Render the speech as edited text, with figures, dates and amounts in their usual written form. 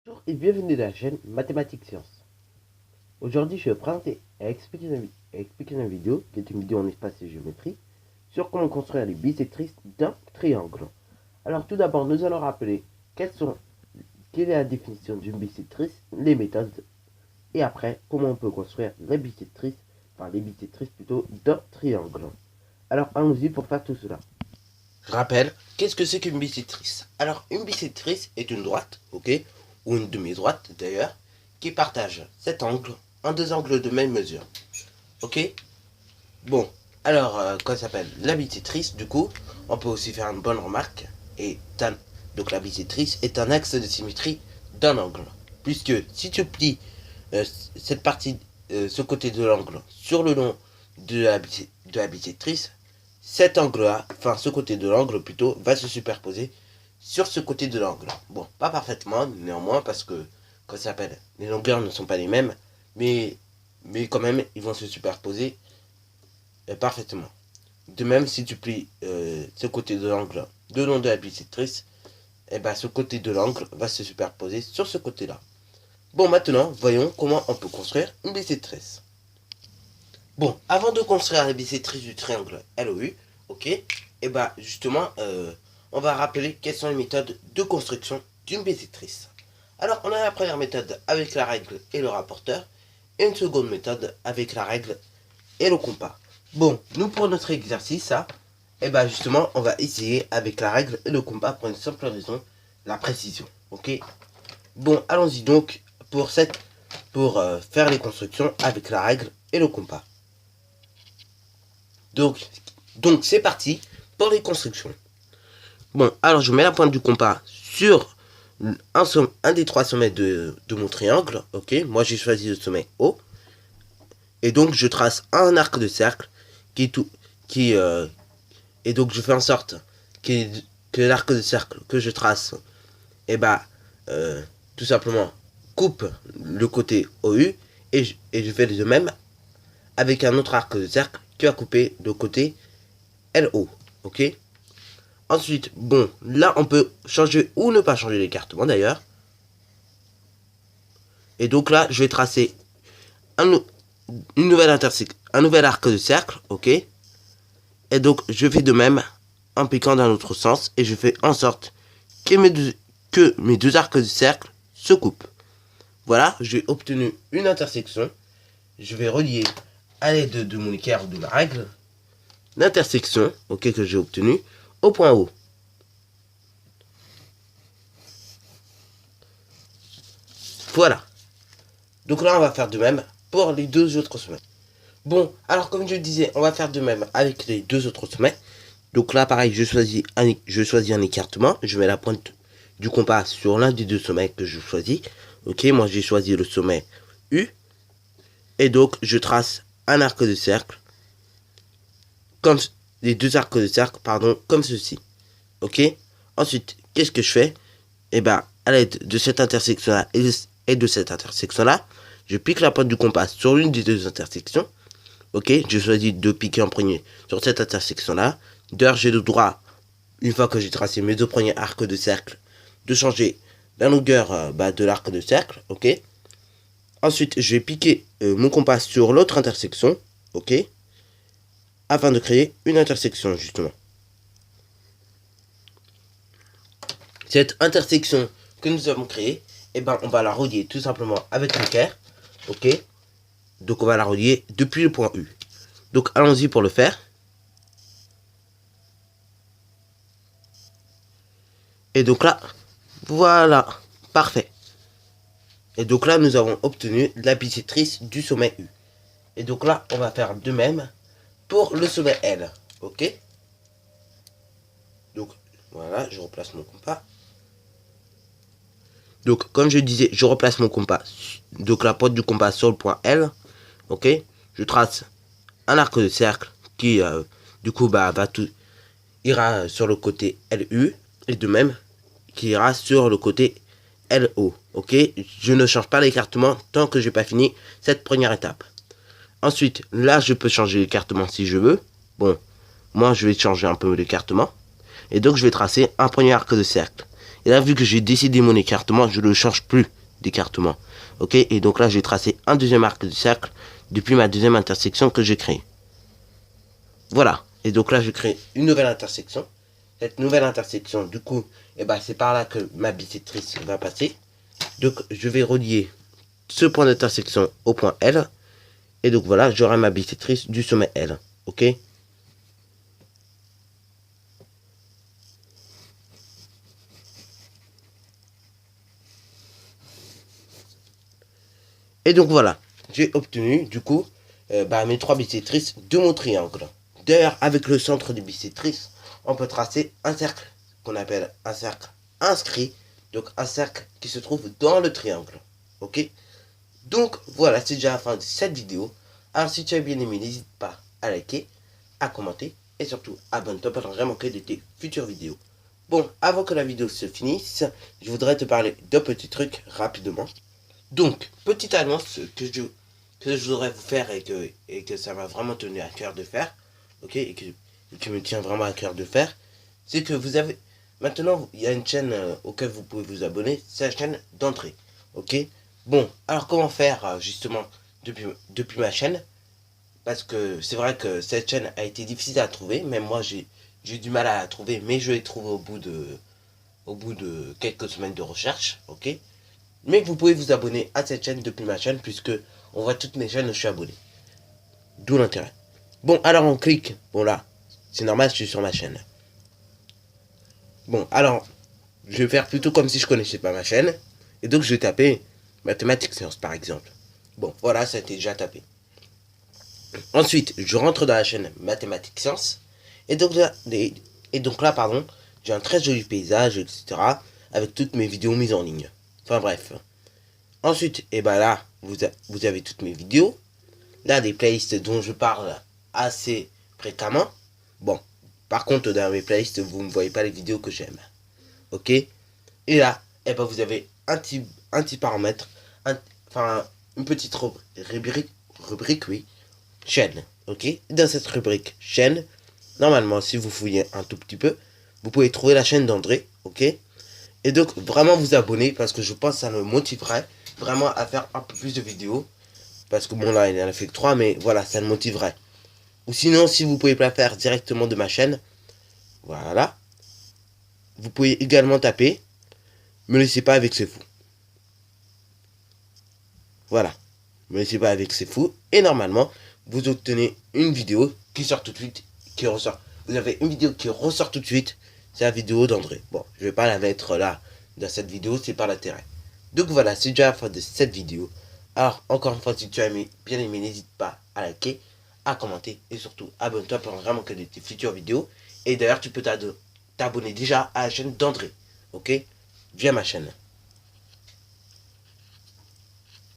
Bonjour et bienvenue dans la chaîne Mathématiques Sciences. Aujourd'hui, je vais présenter et expliquer une vidéo qui est une vidéo en espace et géométrie sur comment construire les bisectrices d'un triangle. Alors tout d'abord, nous allons rappeler quelle est la définition d'une bisectrice, les méthodes, et après comment on peut construire les bisectrices plutôt d'un triangle. Alors allons-y pour faire tout cela. Rappel, qu'est-ce que c'est qu'une bisectrice? Alors une bisectrice est une droite, ok, ou une demi-droite d'ailleurs, qui partage cet angle en deux angles de même mesure. Ok. Bon, alors quand ça s'appelle la bisectrice, du coup, on peut aussi faire une bonne remarque. Donc la bisectrice est un axe de symétrie d'un angle. Puisque si tu plies cette partie, ce côté de l'angle sur le long de la bisectrice, cet angle-là, enfin ce côté de l'angle plutôt, va se superposer sur ce côté de l'angle. Bon, pas parfaitement, néanmoins, parce que, quand ça s'appelle, les longueurs ne sont pas les mêmes, mais quand même, ils vont se superposer parfaitement. De même, si tu plies ce côté de l'angle de long de la bisectrice, et ben ce côté de l'angle va se superposer sur ce côté-là. Bon, maintenant, voyons comment on peut construire une bisectrice. Bon, avant de construire la bisectrice du triangle LOU, ok, et bah justement, on va rappeler quelles sont les méthodes de construction d'une bisectrice. Alors, on a la première méthode avec la règle et le rapporteur, et une seconde méthode avec la règle et le compas. Bon, nous pour notre exercice, et bah justement, on va essayer avec la règle et le compas pour une simple raison, la précision, ok. Bon, allons-y donc pour faire les constructions avec la règle et le compas. Donc c'est parti pour les constructions. Bon, alors je mets la pointe du compas sur un des trois sommets de mon triangle. Ok, moi j'ai choisi le sommet haut. Et donc je trace un arc de cercle et donc je fais en sorte que l'arc de cercle que je trace, tout simplement coupe le côté OU. Et je fais de même avec un autre arc de cercle qui va couper le côté LO, ok. Ensuite, bon, là on peut changer ou ne pas changer l'écartement d'ailleurs. Et donc là, je vais tracer un nouvel arc de cercle, ok. Et donc je fais de même en piquant dans l'autre sens et je fais en sorte que mes deux arcs de cercle se coupent. Voilà, j'ai obtenu une intersection. Je vais relier à l'aide de mon équerre ou de ma règle l'intersection, ok, que j'ai obtenue au point O. Voilà. Donc là, on va faire de même pour les deux autres sommets. Bon, alors comme je disais, on va faire de même avec les deux autres sommets. Donc là, pareil, je choisis un écartement. Je mets la pointe du compas sur l'un des deux sommets que je choisis. Ok, moi j'ai choisi le sommet U. Et donc, je trace un arc de cercle. Comme les deux arcs de cercle, pardon, comme ceci. Ok. Ensuite, qu'est-ce que je fais? Et ben, à l'aide de cette intersection-là et de cette intersection-là, je pique la pointe du compas sur l'une des deux intersections. Ok. Je choisis de piquer en premier sur cette intersection-là. D'ailleurs, j'ai le droit, une fois que j'ai tracé mes deux premiers arcs de cercle, de changer la longueur de l'arc de cercle. Ok. Ensuite, je vais piquer mon compas sur l'autre intersection. Ok. Afin de créer une intersection, justement. Cette intersection que nous avons créée, et ben, on va la relier tout simplement avec l'équerre. Ok. Donc, on va la relier depuis le point U. Donc, allons-y pour le faire. Et donc là, voilà. Parfait. Et donc là, nous avons obtenu la bisectrice du sommet U. Et donc là, on va faire de même pour le sommet L. Ok. Donc, voilà, je replace mon compas. Donc, comme je disais, je replace mon compas. Donc, la pointe du compas sur le point L. Ok. Je trace un arc de cercle qui, du coup, ira sur le côté LU. Et de même, qui ira sur le côté LO. Ok. Je ne change pas l'écartement tant que je n'ai pas fini cette première étape. Ensuite, là, je peux changer l'écartement si je veux. Bon, moi, je vais changer un peu l'écartement. Et donc, je vais tracer un premier arc de cercle. Et là, vu que j'ai décidé mon écartement, je ne change plus d'écartement. Ok, et donc là, j'ai tracé un deuxième arc de cercle depuis ma deuxième intersection que j'ai créée. Voilà. Et donc là, je crée une nouvelle intersection. Cette nouvelle intersection, du coup, c'est par là que ma bisectrice va passer. Donc, je vais relier ce point d'intersection au point L. Et donc voilà, j'aurai ma bisectrice du sommet L. Ok? Et donc voilà, j'ai obtenu du coup mes trois bisectrices de mon triangle. D'ailleurs, avec le centre des bisectrices, on peut tracer un cercle qu'on appelle un cercle inscrit. Donc un cercle qui se trouve dans le triangle. Ok? Donc voilà, c'est déjà la fin de cette vidéo. Alors si tu as bien aimé, n'hésite pas à liker, à commenter et surtout abonne-toi pour ne rien manquer de tes futures vidéos. Bon, avant que la vidéo se finisse, je voudrais te parler d'un petit truc rapidement. Donc, petite annonce que je voudrais vous faire et que ça m'a vraiment tenu à cœur de faire, ok, et qui me tient vraiment à cœur de faire, c'est que vous avez, maintenant, il y a une chaîne auquel vous pouvez vous abonner, c'est la chaîne d'entrée, ok. Bon, alors comment faire justement depuis ma chaîne, parce que c'est vrai que cette chaîne a été difficile à trouver, même moi j'ai du mal à la trouver, mais je l'ai trouvée au bout de quelques semaines de recherche, ok. Mais vous pouvez vous abonner à cette chaîne depuis ma chaîne, puisque on voit toutes mes chaînes où je suis abonné. D'où l'intérêt. Bon, alors on clique. Bon là, c'est normal, je suis sur ma chaîne. Bon, alors, je vais faire plutôt comme si je connaissais pas ma chaîne. Et donc je vais taper Mathématiques Sciences par exemple. Bon, voilà, ça a été déjà tapé. Ensuite, je rentre dans la chaîne Mathématiques Sciences. Et donc là, pardon, j'ai un très joli paysage, etc. Avec toutes mes vidéos mises en ligne. Enfin bref. Ensuite, là, vous avez toutes mes vidéos. Là, des playlists dont je parle assez fréquemment. Bon, par contre, dans mes playlists, vous ne voyez pas les vidéos que j'aime. Ok? Et là, vous avez un petit paramètre, une petite rubrique, oui, chaîne. Ok? Dans cette rubrique chaîne, normalement, si vous fouillez un tout petit peu, vous pouvez trouver la chaîne d'André. Ok? Et donc, vraiment vous abonner parce que je pense que ça me motiverait vraiment à faire un peu plus de vidéos. Parce que bon, là, il en a fait que 3, mais voilà, ça me motiverait. Ou sinon, si vous pouvez pas faire directement de ma chaîne, voilà. Vous pouvez également taper Me laissez pas avec ces fous. Voilà. Me laissez pas avec ces fous. Et normalement, vous obtenez une vidéo qui sort tout de suite, qui ressort. Vous avez une vidéo qui ressort tout de suite. C'est la vidéo d'André. Bon, je vais pas la mettre là, dans cette vidéo, c'est pas l'intérêt. Donc voilà, c'est déjà la fin de cette vidéo. Alors, encore une fois, si tu as bien aimé, n'hésite pas à liker, à commenter et surtout abonne-toi pour vraiment que de tes futures vidéos. Et d'ailleurs, tu peux t'abonner déjà à la chaîne d'André, ok, via ma chaîne.